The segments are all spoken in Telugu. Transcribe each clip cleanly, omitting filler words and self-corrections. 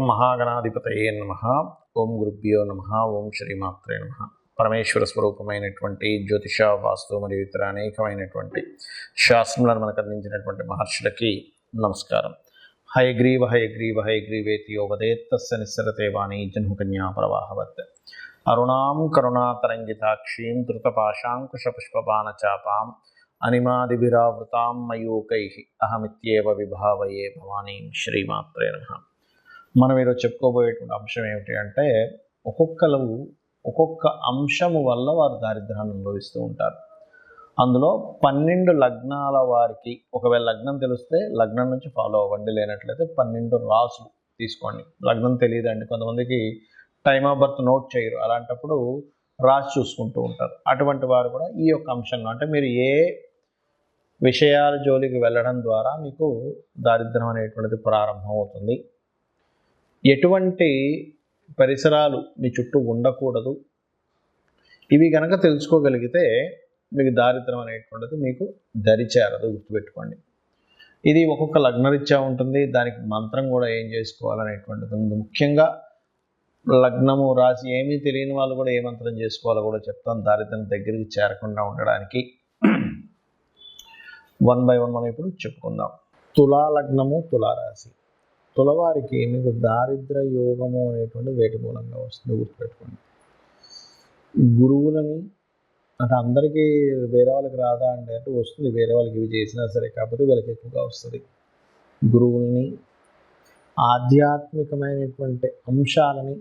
మహాగణాధిపతయే నమః. ఓం గురుభ్యో నమః. ఓం శ్రీమాత్రే నమః. పరమేశ్వర స్వరూపమైనటువంటి జ్యోతిష, వాస్తు మరియు ఇతర అనేకమైనటువంటి శాస్త్రములను మనకు అందించినటువంటి మహర్షులకి నమస్కారం. హయగ్రీవ హయగ్రీవ హయగ్రీవేతి యోగదేత్తస్య నిస్సరతే వాణి జన్మకన్యా ప్రవాహవత్. అరుణాం కరుణాతరంగితాక్షీం ధృతపాశాంకుశపుష్పబాణచాపాం అనిమాదిభిరావృతాం మయూకైః అహమిత్యేవ విభావయే భవానీం. శ్రీమాత్రే నమః. మనం ఈరోజు చెప్పుకోబోయేటువంటి అంశం ఏమిటి అంటే, ఒక్కొక్క అంశము వల్ల వారు దారిద్ర్యాన్ని అనుభవిస్తూ ఉంటారు. అందులో 12 లగ్నాల వారికి, ఒకవేళ లగ్నం తెలిస్తే లగ్నం నుంచి ఫాలో అవ్వండి, లేనట్లయితే 12 రాసులు తీసుకోండి. లగ్నం తెలియదండి, కొంతమందికి టైమ్ ఆఫ్ బర్త్ నోట్ చేయరు, అలాంటప్పుడు రాసి చూసుకుంటూ ఉంటారు. అటువంటి వారు కూడా ఈ యొక్క అంశంలో, అంటే మీరు ఏ విషయాల జోలికి వెళ్ళడం ద్వారా మీకు దారిద్ర్యం అనేటువంటిది ప్రారంభం అవుతుంది, ఎటువంటి పరిసరాలు మీ చుట్టూ ఉండకూడదు, ఇవి కనుక తెలుసుకోగలిగితే మీకు దారిద్ర్యం అనేటువంటిది మీకు దరిచేరదు. గుర్తుపెట్టుకోండి. ఇది ఒక్కొక్క లగ్నరీత్యా ఉంటుంది, దానికి మంత్రం కూడా ఏం చేసుకోవాలనేటువంటిది ఉంది. ముఖ్యంగా లగ్నము రాసి ఏమీ తెలియని వాళ్ళు కూడా ఏ మంత్రం చేసుకోవాలో కూడా చెప్తాను, దారిద్ర్యం దగ్గరికి చేరకుండా ఉండడానికి. 1 by 1 మనం ఇప్పుడు చెప్పుకుందాం. తులా లగ్నము, తులారాశి. తులవారికి మీకు దారిద్ర యోగము అనేటువంటి వేటి మూలంగా వస్తుంది. గుర్తుపెట్టుకోండి. గురువులని, అంటే అందరికీ వేరే వాళ్ళకి రాదా అంటే వస్తుంది, వేరే వాళ్ళకి ఇవి చేసినా సరే, కాకపోతే వీళ్ళకి ఎక్కువగా వస్తుంది. గురువుల్ని, ఆధ్యాత్మికమైనటువంటి అంశాలని,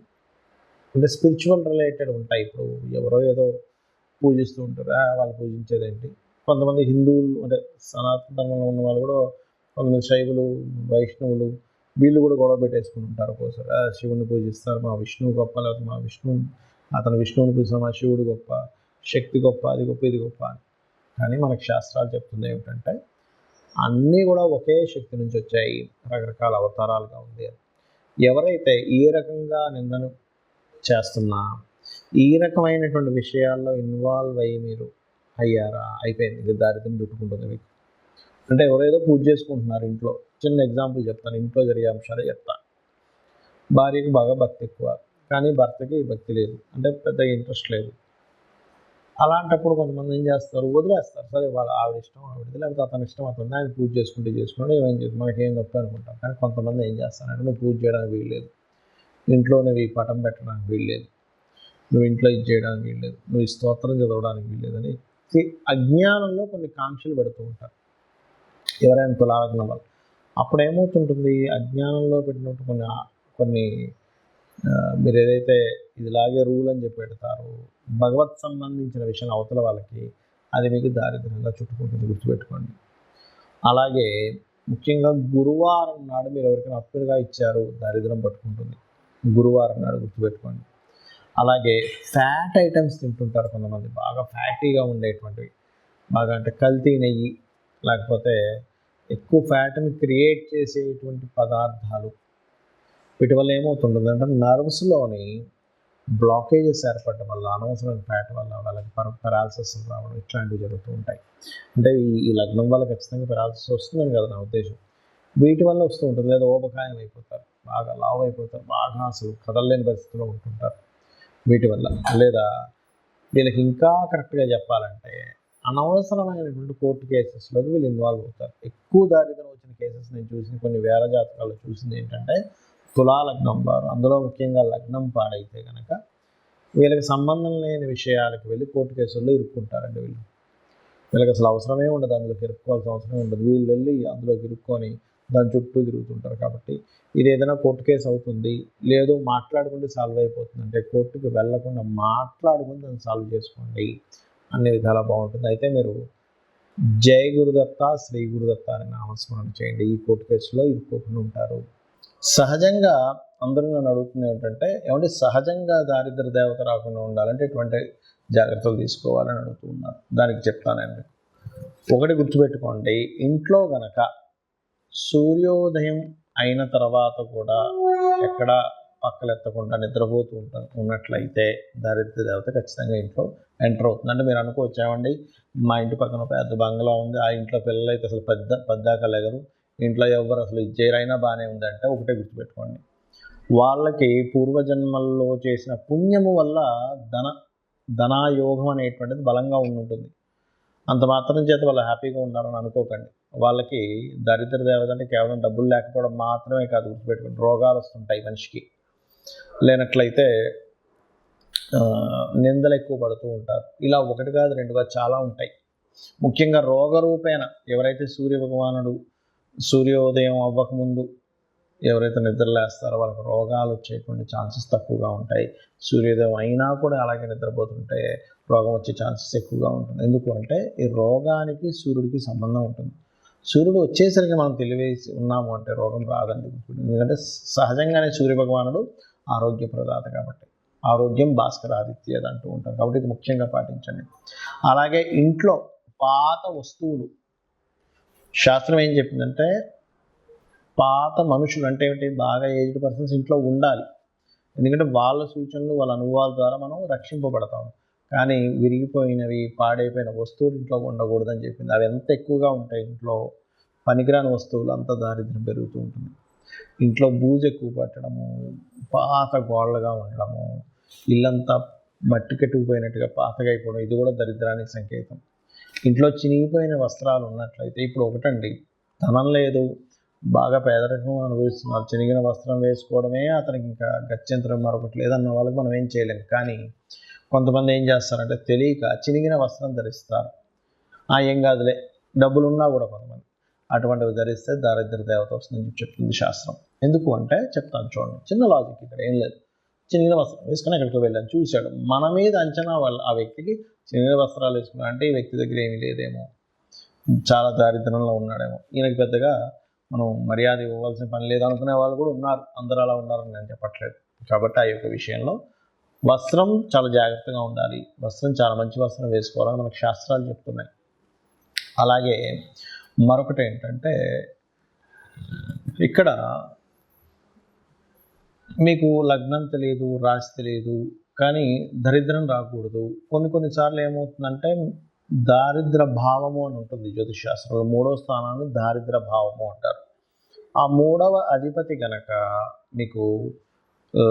అంటే స్పిరిచువల్ రిలేటెడ్ ఉంటాయి. ఇప్పుడు ఎవరో ఏదో పూజిస్తూ ఉంటారు, వాళ్ళు పూజించేదేంటి. కొంతమంది హిందువులు, అంటే సనాతన ధర్మంలో ఉన్న వాళ్ళు కూడా, కొంతమంది శైవులు, వైష్ణవులు, వీళ్ళు కూడా గొడవ పెట్టేసుకుని ఉంటారు. ఒక్కోసారి శివుని పూజిస్తారు, మా విష్ణువు గొప్ప, లేకపోతే మా అతను విష్ణువుని పూజిస్తారు, మా శివుడు గొప్ప, శక్తి గొప్ప, అది గొప్ప, ఇది గొప్ప అని. కానీ మనకు శాస్త్రాలు చెప్తుంది ఏమిటంటే, అన్నీ కూడా ఒకే శక్తి నుంచి వచ్చాయి, రకరకాల అవతారాలుగా ఉంది అని. ఎవరైతే ఈ రకంగా నిందను చేస్తున్నా, ఈ రకమైనటువంటి విషయాల్లో ఇన్వాల్వ్ అయ్యి మీరు అయ్యారా, అయిపోయింది, ఇది దారిద్ర్యం చుట్టుకుంటుంది మీకు. అంటే ఎవరేదో పూజ చేసుకుంటున్నారు ఇంట్లో. చిన్న ఎగ్జాంపుల్ చెప్తాను, ఇంట్లో జరిగే అంశాలే చెప్తాను. భార్యకి బాగా భక్తి ఎక్కువ, కానీ భర్తకి భక్తి లేదు, అంటే పెద్దగా ఇంట్రెస్ట్ లేదు. అలాంటప్పుడు కొంతమంది ఏం చేస్తారు, వదిలేస్తారు. సరే, వాళ్ళ ఆవిడ ఇష్టం ఆవిడది, లేకపోతే అతని ఇష్టం అతను, ఆయన పూజ చేసుకుంటే ఏమేం చేసి మనకేం గొప్ప అనుకుంటాం. కానీ కొంతమంది ఏం చేస్తారంటే, నువ్వు పూజ చేయడానికి వీల్లేదు, ఇంట్లోనే ఈ పటం పెట్టడానికి వీల్లేదు, నువ్వు ఇంట్లో ఇది చేయడానికి వీల్లేదు, నువ్వు ఈ స్తోత్రం చదవడానికి వీల్లేదని అజ్ఞానంలో కొన్ని కాంక్షలు పెడుతూ ఉంటారు ఎవరైనా తులాలగ్నం వల్ల. అప్పుడు ఏమవుతుంటుంది, అజ్ఞానంలో పెట్టినట్టు కొన్ని మీరు ఏదైతే ఇదిలాగే రూల్ అని చెప్పి పెడతారో, భగవత్ సంబంధించిన విషయం అవతల వాళ్ళకి, అది మీకు దారిద్ర్యంగా చుట్టుకుంటుంది. గుర్తుపెట్టుకోండి. అలాగే ముఖ్యంగా గురువారం నాడు మీరు ఎవరికైనా అప్పులుగా ఇచ్చారు, దారిద్ర్యం పట్టుకుంటుంది గురువారం నాడు. గుర్తుపెట్టుకోండి. అలాగే ఫ్యాట్ ఐటమ్స్ తింటుంటారు కొంతమంది, బాగా ఫ్యాటీగా ఉండేటువంటివి, బాగా అంటే కల్తీ నెయ్యి, లేకపోతే ఎక్కువ ఫ్యాట్ని క్రియేట్ చేసేటువంటి పదార్థాలు. వీటి వల్ల ఏమవుతుంటుంది అంటే, నర్వ్స్లోని బ్లాకేజెస్ ఏర్పడడం వల్ల, అనవసరమైన ఫ్యాట్ వల్ల వాళ్ళకి పెరాలసిస్ రావడం, ఇట్లాంటివి జరుగుతూ ఉంటాయి. అంటే ఈ లగ్నం వల్ల ఖచ్చితంగా పెరాలసిస్ వస్తుందని కదా నా ఉద్దేశం. వీటి వల్ల వస్తూ ఉంటుంది. లేదా ఊబకాయం అయిపోతారు, బాగా లావు అయిపోతారు, బాగా అసలు కదలలేని పరిస్థితిలో ఉంటుంటారు వీటి వల్ల. లేదా వీళ్ళకి ఇంకా కరెక్ట్గా చెప్పాలంటే, అనవసరమైనటువంటి కోర్టు కేసెస్లోకి వీళ్ళు ఇన్వాల్వ్ అవుతారు. ఎక్కువ దారిద్ర్యం వచ్చిన కేసెస్ నేను చూసిన, కొన్ని వేల జాతకాల్లో చూసింది ఏంటంటే, తులాలగ్నం వారు, అందులో ముఖ్యంగా లగ్నం పాడైతే కనుక వీళ్ళకి సంబంధం లేని విషయాలకు వెళ్ళి కోర్టు కేసుల్లో ఇరుక్కుంటారండి. వీళ్ళకి అసలు అవసరమే ఉండదు, అందులోకి ఇరుక్కోవాల్సిన అవసరమే ఉండదు. వీళ్ళు వెళ్ళి అందులోకి ఇరుక్కొని దాని చుట్టూ తిరుగుతుంటారు. కాబట్టి ఇది ఏదైనా కోర్టు కేసు అవుతుంది, లేదు మాట్లాడుకుంటే సాల్వ్ అయిపోతుంది అంటే, కోర్టుకి వెళ్లకుండా మాట్లాడుకుని దాన్ని సాల్వ్ చేసుకోండి, అన్ని విధాలా బాగుంటుంది. అయితే మీరు జై గురుదత్త, శ్రీ గురుదత్త అని నామస్మరణ చేయండి, ఈ కోర్టు కేసులో ఇరుక్కోకుండా ఉంటారు. సహజంగా అందరూ నన్ను అడుగుతుంది ఏంటంటే, ఏమంటే సహజంగా దారిద్ర దేవత రాకుండా ఉండాలంటే ఎటువంటి జాగ్రత్తలు తీసుకోవాలని అడుగుతూ ఉన్నారు. దానికి చెప్తానండి. ఒకటి గుర్తుపెట్టుకోండి, ఇంట్లో గనక సూర్యోదయం అయిన తర్వాత కూడా ఎక్కడ పక్కలెత్తకుండా నిద్రపోతూ ఉన్నట్లయితే దారిద్ర దేవత ఖచ్చితంగా ఇంట్లో ఎంటర్ అవుతుంది. అంటే మీరు అనుకోవచ్చు, ఏమండి మా ఇంటి పక్కన పెద్ద బంగ్లా ఉంది, ఆ ఇంట్లో పిల్లలు అయితే అసలు పెద్దాక లేగరు, ఇంట్లో ఎవరు అసలు ఇజ్జేరైనా బాగానే ఉంది అంటే, ఒకటే గుర్తుపెట్టుకోండి, వాళ్ళకి పూర్వజన్మల్లో చేసిన పుణ్యము వల్ల ధనాయోగం అనేటువంటిది బలంగా ఉంటుంది. అంత మాత్రం చేత వాళ్ళు హ్యాపీగా ఉన్నారని అనుకోకండి. వాళ్ళకి దరిద్ర దేవత అంటే కేవలం డబ్బులు లేకపోవడం మాత్రమే కాదు, గుర్తుపెట్టుకోండి. రోగాలు వస్తుంటాయి మనిషికి. లేనట్లయితే నిందలు ఎక్కువ పడుతూ ఉంటారు. ఇలా ఒకటి కాదు, రెండు కాదు, చాలా ఉంటాయి. ముఖ్యంగా రోగరూపేణ ఎవరైతే సూర్య భగవానుడు సూర్యోదయం అవ్వకముందు ఎవరైతే నిద్రలేస్తారో వాళ్ళకి రోగాలు వచ్చేటువంటి ఛాన్సెస్ తక్కువగా ఉంటాయి. సూర్యోదయం అయినా కూడా అలాగే నిద్రపోతుంటే రోగం వచ్చే ఛాన్సెస్ ఎక్కువగా ఉంటుంది. ఎందుకు అంటే ఈ రోగానికి సూర్యుడికి సంబంధం ఉంటుంది. సూర్యుడు వచ్చేసరికి మనం తెలివేసి ఉన్నాము అంటే రోగం రాదండి. ఎందుకంటే సహజంగానే సూర్య భగవానుడు ఆరోగ్య ప్రదాత కాబట్టి. ఆరోగ్యం భాస్కరాదిత్యది అంటూ ఉంటారు కాబట్టి ఇది ముఖ్యంగా పాటించండి. అలాగే ఇంట్లో పాత వస్తువులు, శాస్త్రం ఏం చెప్పిందంటే పాత మనుషులు అంటే ఏమిటి, బాగా ఏజ్డ్ పర్సన్స్ ఇంట్లో ఉండాలి. ఎందుకంటే వాళ్ళ సూచనలు వాళ్ళ అనుభవాల ద్వారా మనం రక్షింపబడతాం. కానీ విరిగిపోయినవి పాడైపోయిన వస్తువులు ఇంట్లో ఉండకూడదని చెప్పింది. అవి ఎంత ఎక్కువగా ఉంటాయి ఇంట్లో, పనికిరాని వస్తువులు అంత దారిద్ర్యం పెరుగుతూ ఉంటుంది. ఇంట్లో బూజు ఎక్కువ పట్టడము, పాత గోడలుగా ఉండడము, ఇల్లంతా మట్టి కట్టుకుపోయినట్టుగా పాతగా అయిపోవడం, ఇది కూడా దరిద్రానికి సంకేతం. ఇంట్లో చినిగిపోయిన వస్త్రాలు ఉన్నట్లయితే, ఇప్పుడు ఒకటండి, ధనం లేదు, బాగా పేదరికం అనుభవిస్తున్నారు, చినిగిన వస్త్రం వేసుకోవడమే అతనికి ఇంకా గత్యంతరం మరొకటి లేదన్న వాళ్ళకి మనం ఏం చేయలేము. కానీ కొంతమంది ఏం చేస్తారంటే తెలియక చినిగిన వస్త్రం ధరిస్తారు. ఏం కాదులే, డబ్బులు ఉన్నా కూడా కొంతమంది అటువంటివి ధరిస్తే దారిద్ర దేవత వస్తుందని చెప్తుంది శాస్త్రం. ఎందుకు అంటే చెప్తాను చూడండి, చిన్న లాజిక్ ఇక్కడ ఏం లేదు. చినిగిన వస్త్రం వేసుకొని ఎక్కడికి వెళ్ళాను, చూశాడు, మన మీద అంచనా వల్ల ఆ వ్యక్తికి చినిగిన వస్త్రాలు వేసుకున్నా అంటే ఈ వ్యక్తి దగ్గర ఏమీ లేదేమో, చాలా దారిద్రంలో ఉన్నాడేమో, ఈయనకి పెద్దగా మనం మర్యాద ఇవ్వవలసిన పని లేదు అనుకునే వాళ్ళు కూడా ఉన్నారు. అందరూ అలా ఉన్నారని నేను చెప్పట్లేదు. కాబట్టి ఆ యొక్క విషయంలో వస్త్రం చాలా జాగ్రత్తగా ఉండాలి. వస్త్రం చాలా మంచి వస్త్రం వేసుకోవాలని మనకు శాస్త్రాలు చెప్తున్నాయి. అలాగే మరొకటి ఏంటంటే, ఇక్కడ మీకు లగ్నం తెలియదు, రాశి తెలియదు, కానీ దరిద్రం రాకూడదు. కొన్నిసార్లు ఏమవుతుందంటే దారిద్ర భావము అని ఉంటుంది జ్యోతిష్ శాస్త్రంలో. 3వ స్థానాన్ని దారిద్ర భావము అంటారు. ఆ 3వ అధిపతి కనుక మీకు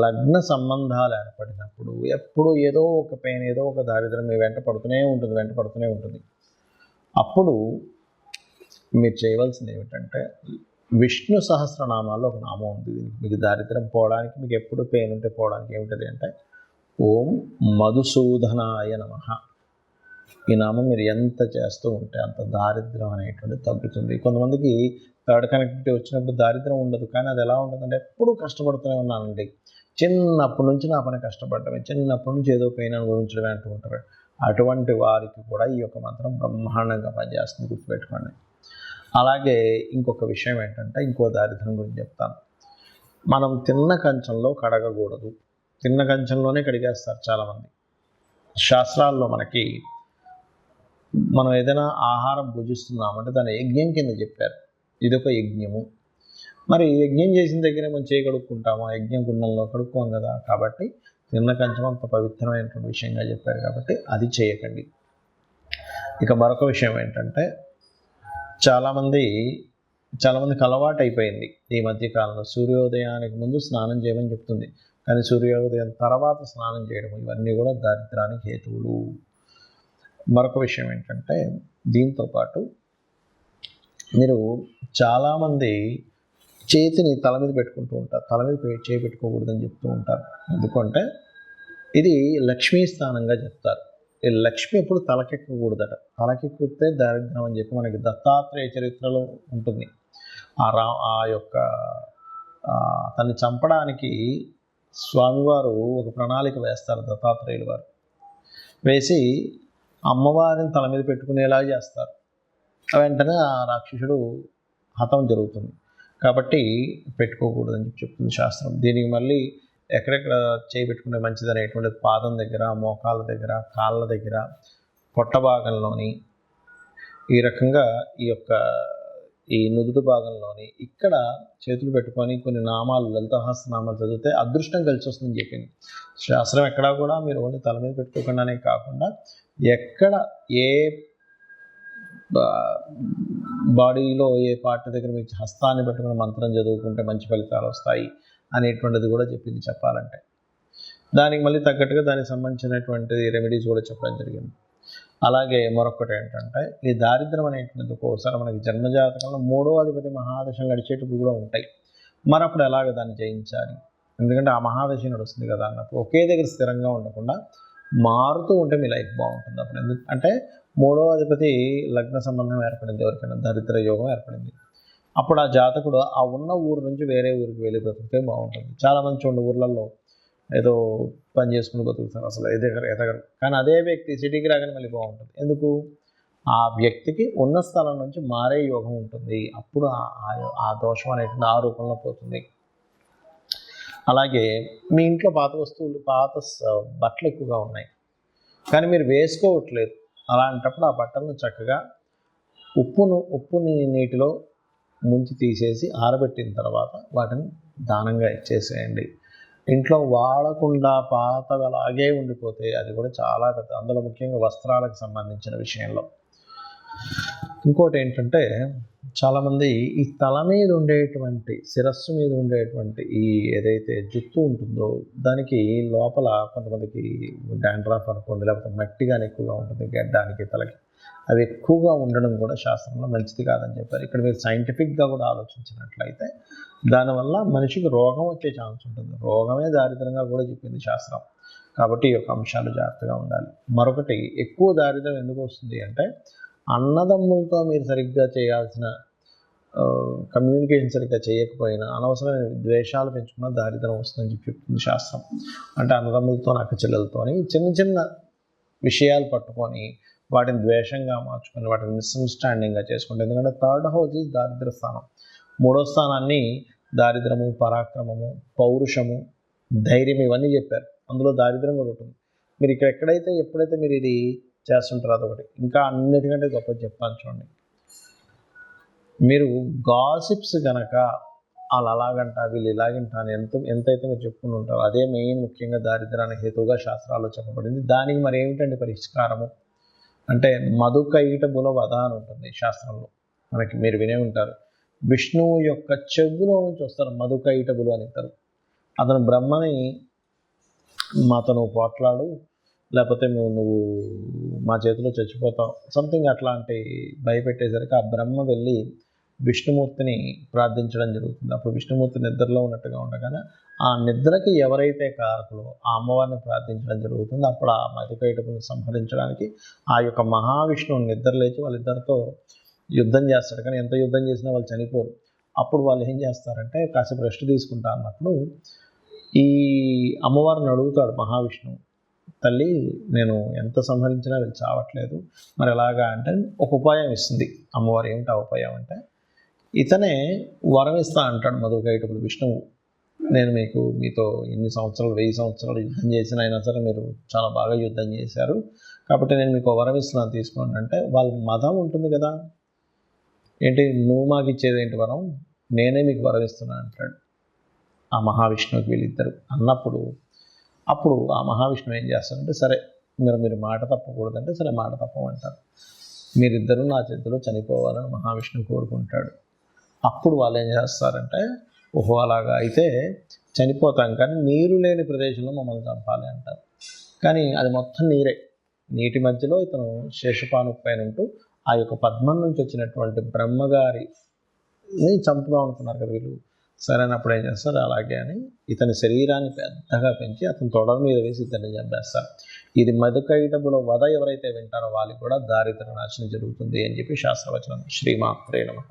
లగ్న సంబంధాలు ఏర్పడినప్పుడు ఎప్పుడు ఏదో ఒక పెయిన్, ఏదో ఒక దారిద్రం మీ వెంట పడుతూనే ఉంటుంది. అప్పుడు మీరు చేయవలసింది ఏమిటంటే, విష్ణు సహస్రనామాల్లో ఒక నామం ఉంది. మీకు దారిద్రం పోవడానికి, మీకు ఎప్పుడు పెయిన్ ఉంటే పోవడానికి ఏమిటది అంటే ఓం మధుసూదనాయ నమః. ఈ నామం మీరు ఎంత చేస్తూ ఉంటే అంత దారిద్రం అనేటువంటిది తగ్గుతుంది. కొంతమందికి థర్డ్ కనెక్టివిటీ వచ్చినప్పుడు దారిద్రం ఉండదు, కానీ అది ఎలా ఉంటుందంటే ఎప్పుడూ కష్టపడుతూనే ఉన్నానండి, చిన్నప్పటి నుంచి నా పని కష్టపడటమే, చిన్నప్పటి నుంచి ఏదో పెయిన్ అనుభవించడమే అంటూ ఉంటారు. అటువంటి వారికి కూడా ఈ యొక్క మంత్రం బ్రహ్మాండంగా పనిచేస్తుంది, గుర్తుపెట్టుకోండి. అలాగే ఇంకొక విషయం ఏంటంటే, ఇంకో దారిద్రం గురించి చెప్తాను. మనం తిన్న కంచంలో కడగకూడదు. తిన్న కంచంలోనే కడిగేస్తారు చాలామంది. శాస్త్రాల్లో మనకి మనం ఏదైనా ఆహారం భుజిస్తున్నామంటే దాన్ని యజ్ఞం కింద చెప్పారు. ఇదొక యజ్ఞము. మరి యజ్ఞం చేసిన దగ్గరే మనం చేయి కడుక్కుంటాము, ఆ యజ్ఞం కుండంలో కడుక్కోం కదా. కాబట్టి తిన్న కంచం అంత పవిత్రమైనటువంటి విషయంగా చెప్పారు కాబట్టి అది చేయకండి. ఇక మరొక విషయం ఏంటంటే, చాలామందికి అలవాటు అయిపోయింది ఈ మధ్యకాలంలో సూర్యోదయానికి ముందు స్నానం చేయమని చెప్తుంది, కానీ సూర్యోదయం తర్వాత స్నానం చేయడం, ఇవన్నీ కూడా దారిద్రానికి హేతువులు. మరొక విషయం ఏంటంటే, దీంతోపాటు మీరు చాలామంది చేతిని తల మీద పెట్టుకుంటూ ఉంటారు, తల మీద చేయి పెట్టుకోకూడదని చెప్తూ ఉంటారు. ఎందుకంటే ఇది లక్ష్మీ స్థానంగా చెప్తారు. ఈ లక్ష్మి ఎప్పుడు తలకెక్కకూడదట, తలకెక్కితే దారిద్ర్యం అని చెప్పి మనకి దత్తాత్రేయ చరిత్రలో ఉంటుంది. ఆ యొక్క తన్ని చంపడానికి స్వామివారు ఒక ప్రణాళిక వేస్తారు, దత్తాత్రేయులు వారు వేసి అమ్మవారిని తల మీద పెట్టుకునేలా చేస్తారు. వెంటనే ఆ రాక్షసుడు హతం జరుగుతుంది. కాబట్టి పెట్టుకోకూడదని చెప్తుంది శాస్త్రం. దీనికి మళ్ళీ ఎక్కడెక్కడ చేయి పెట్టుకుంటే మంచిది అనేటువంటిది పాదం దగ్గర, మోకాళ్ళ దగ్గర, కాళ్ళ దగ్గర, పొట్ట భాగంలోని, ఈ రకంగా ఈ నుదుటి భాగంలోని ఇక్కడ చేతులు పెట్టుకొని కొన్ని నామాలు, లలితాసహస్రనామాలు చదివితే అదృష్టం కలిసి వస్తుందని చెప్పింది శాస్త్రం. ఎక్కడా కూడా మీరు ఓన్లీ తల మీద పెట్టుకోకుండానే కాకుండా ఎక్కడ ఏ బాడీలో ఏ పార్ట్ దగ్గర మీకు హస్తాన్ని పెట్టుకుని మంత్రం చదువుకుంటే మంచి ఫలితాలు వస్తాయి, అనేటువంటిది కూడా చెప్పింది చెప్పాలంటే. దానికి మళ్ళీ తగ్గట్టుగా దానికి సంబంధించినటువంటి రెమెడీస్ కూడా చెప్పడం జరిగింది. అలాగే మరొకటి ఏంటంటే ఈ దారిద్ర్యం అనేటువంటిది ఒక్కోసారి మనకి జన్మజాతకంలో 3వ అధిపతి మహాదశలు నడిచేటప్పుడు కూడా ఉంటాయి. మరి అప్పుడు ఎలాగ దాన్ని జయించాలి? ఎందుకంటే ఆ మహాదశ నడుస్తుంది కదా అన్నప్పుడు ఒకే దగ్గర స్థిరంగా ఉండకుండా మారుతూ ఉంటే మీ లైఫ్ బాగుంటుంది. అప్పుడు ఎందుకంటే 3వ అధిపతి లగ్న సంబంధం ఏర్పడింది, ఎవరికైనా దరిద్ర యోగం ఏర్పడింది. అప్పుడు ఆ జాతకుడు ఆ ఉన్న ఊరు నుంచి వేరే ఊరికి వెళ్ళి బ్రతికితే బాగుంటుంది. చాలామంది చూడండి ఊర్లలో ఏదో పని చేసుకుని బతుకుతారు, అసలు ఎదగరు. కానీ అదే వ్యక్తి సిటీకి రాగానే మళ్ళీ బాగుంటుంది. ఎందుకు? ఆ వ్యక్తికి ఉన్న స్థలం నుంచి మారే యోగం ఉంటుంది. అప్పుడు ఆ దోషం అనేటువంటి ఆ రూపంలో పోతుంది. అలాగే మీ ఇంట్లో పాత వస్తువులు, పాత బట్టలు ఎక్కువగా ఉన్నాయి కానీ మీరు వేసుకోవట్లేదు. అలాంటప్పుడు ఆ బట్టలను చక్కగా ఉప్పుని నీటిలో ముంచి తీసేసి ఆరబెట్టిన తర్వాత వాటిని దానంగా ఇచ్చేసేయండి. ఇంట్లో వాడకుండా పాతగా అలాగే ఉండిపోతే అది కూడా చాలా పెద్ద, అందులో ముఖ్యంగా వస్త్రాలకు సంబంధించిన విషయంలో. ఇంకోటి ఏంటంటే చాలామంది ఈ తల మీద ఉండేటువంటి, శిరస్సు మీద ఉండేటువంటి ఈ ఏదైతే జుత్తు ఉంటుందో దానికి లోపల కొంతమందికి డాండ్రఫ్ అనుకోండి, లేకపోతే మట్టి కానీ ఎక్కువగా ఉంటుంది గడ్డానికి, తలకి. అవి ఎక్కువగా ఉండడం కూడా శాస్త్రంలో మంచిది కాదని చెప్పారు. ఇక్కడ మీరు సైంటిఫిక్గా కూడా ఆలోచించినట్లయితే దానివల్ల మనిషికి రోగం వచ్చే ఛాన్స్ ఉంటుంది. రోగమే దారిద్రంగా కూడా చెప్పింది శాస్త్రం. కాబట్టి ఈ యొక్క అంశాలు జాగ్రత్తగా ఉండాలి. మరొకటి, ఎక్కువ దారిద్రం ఎందుకు వస్తుంది అంటే అన్నదమ్ములతో మీరు సరిగ్గా చేయాల్సిన కమ్యూనికేషన్ సరిగ్గా చేయకపోయినా అనవసరమైన ద్వేషాలు పెంచుకున్న దారిద్రం వస్తుందని చెప్తుంది శాస్త్రం. అంటే అన్నదమ్ములతో, అక్క చెల్లెలతోని చిన్న చిన్న విషయాలు పట్టుకొని వాటిని ద్వేషంగా మార్చుకొని వాటిని మిస్అండర్స్టాండింగ్గా చేసుకుంటాం. ఎందుకంటే 3rd హౌస్ ఈజ్ దారిద్ర స్థానం. 3వ స్థానాన్ని దారిద్రము, పరాక్రమము, పౌరుషము, ధైర్యం ఇవన్నీ చెప్పారు. అందులో దారిద్రం కూడా ఉంటుంది. మీరు ఇక్కడ ఎప్పుడైతే మీరు ఇది చేస్తుంటారో అదొకటి. ఇంకా అన్నిటికంటే గొప్పది చెప్తాను చూడండి. మీరు గాసిప్స్ కనుక వాళ్ళు అలాగంట వీళ్ళు ఇలాగంట అని ఎంతైతే మీరు చెప్పుకుని ఉంటారో అదే మెయిన్ ముఖ్యంగా దారిద్రానికి హేతువుగా శాస్త్రాల్లో చెప్పబడింది. దానికి మరి ఏమిటండి పరిష్కారము అంటే మధుకైటబుల వధ అని ఉంటుంది శాస్త్రంలో. మనకి మీరు వినే ఉంటారు. విష్ణువు యొక్క చెవులో నుంచి వస్తారు మధుకైటబులు అని ఇస్తారు. అతను బ్రహ్మని మాతో నువ్వు పోట్లాడు, లేకపోతే నువ్వు మా చేతిలో చచ్చిపోతావు, సంథింగ్ అట్లాంటి భయపెట్టేసరికి ఆ బ్రహ్మ వెళ్ళి విష్ణుమూర్తిని ప్రార్థించడం జరుగుతుంది. అప్పుడు విష్ణుమూర్తి నిద్రలో ఉన్నట్టుగా ఉండగానే ఆ నిద్రకి ఎవరైతే కారకులో ఆ అమ్మవారిని ప్రార్థించడం జరుగుతుంది. అప్పుడు ఆ మధుకైటపుని సంహరించడానికి ఆ యొక్క మహావిష్ణువు నిద్ర లేచి వాళ్ళిద్దరితో యుద్ధం చేస్తాడు. కానీ ఎంత యుద్ధం చేసినా వాళ్ళు చనిపోరు. అప్పుడు వాళ్ళు ఏం చేస్తారంటే కాసేపు రెస్ట్ తీసుకుంటా అన్నప్పుడు ఈ అమ్మవారిని అడుగుతాడు మహావిష్ణువు, తల్లి నేను ఎంత సంహరించినా వీళ్ళు చావట్లేదు, మరి ఎలాగా అంటే ఒక ఉపాయం ఇస్తుంది అమ్మవారు. ఏమిటి ఆ ఉపాయం అంటే, ఇతనే వరం ఇస్తా అంటాడు మధుకైటపుడు విష్ణువు. నేను మీతో ఎన్ని సంవత్సరాలు 1000 సంవత్సరాలు యుద్ధం చేసిన అయినా సరే మీరు చాలా బాగా యుద్ధం చేశారు, కాబట్టి నేను మీకు వరం ఇస్తున్నాను తీసుకోండి అంటే, వాళ్ళ మతం ఉంటుంది కదా, ఏంటి నువ్వు మాకు ఇచ్చేది ఏంటి వరం, నేనే మీకు వరం ఇస్తున్నాను అంటాడు ఆ మహావిష్ణువుకి వీళ్ళిద్దరు అన్నప్పుడు. అప్పుడు ఆ మహావిష్ణువు ఏం చేస్తారంటే, సరే మీరు మాట తప్పకూడదంటే సరే మాట తప్పమంటారు. మీరిద్దరూ నా చేతిలో చనిపోవాలని మహావిష్ణువు కోరుకుంటాడు. అప్పుడు వాళ్ళు ఏం చేస్తారంటే, ఓహో అలాగా అయితే చనిపోతాం కానీ నీరు లేని ప్రదేశంలో మమ్మల్ని చంపాలి అంటారు. కానీ అది మొత్తం నీరే. నీటి మధ్యలో ఇతను శేషపాను పైన ఉంటూ ఆ యొక్క పద్మం నుంచి వచ్చినటువంటి బ్రహ్మగారిని చంపుదాం అనుకున్నారు కదా వీళ్ళు. సరైనప్పుడు ఏం చేస్తారు, అలాగే అని ఇతని శరీరాన్ని పెద్దగా పెంచి అతని తొడ మీద వేసి ఇతన్ని చంపేస్తారు. ఇది మధుకైటబుల వధ ఎవరైతే వింటారో వాళ్ళకి కూడా దారిద్ర నాశనం జరుగుతుంది అని చెప్పి శాస్త్రవచనం. శ్రీమాత్రే నమః.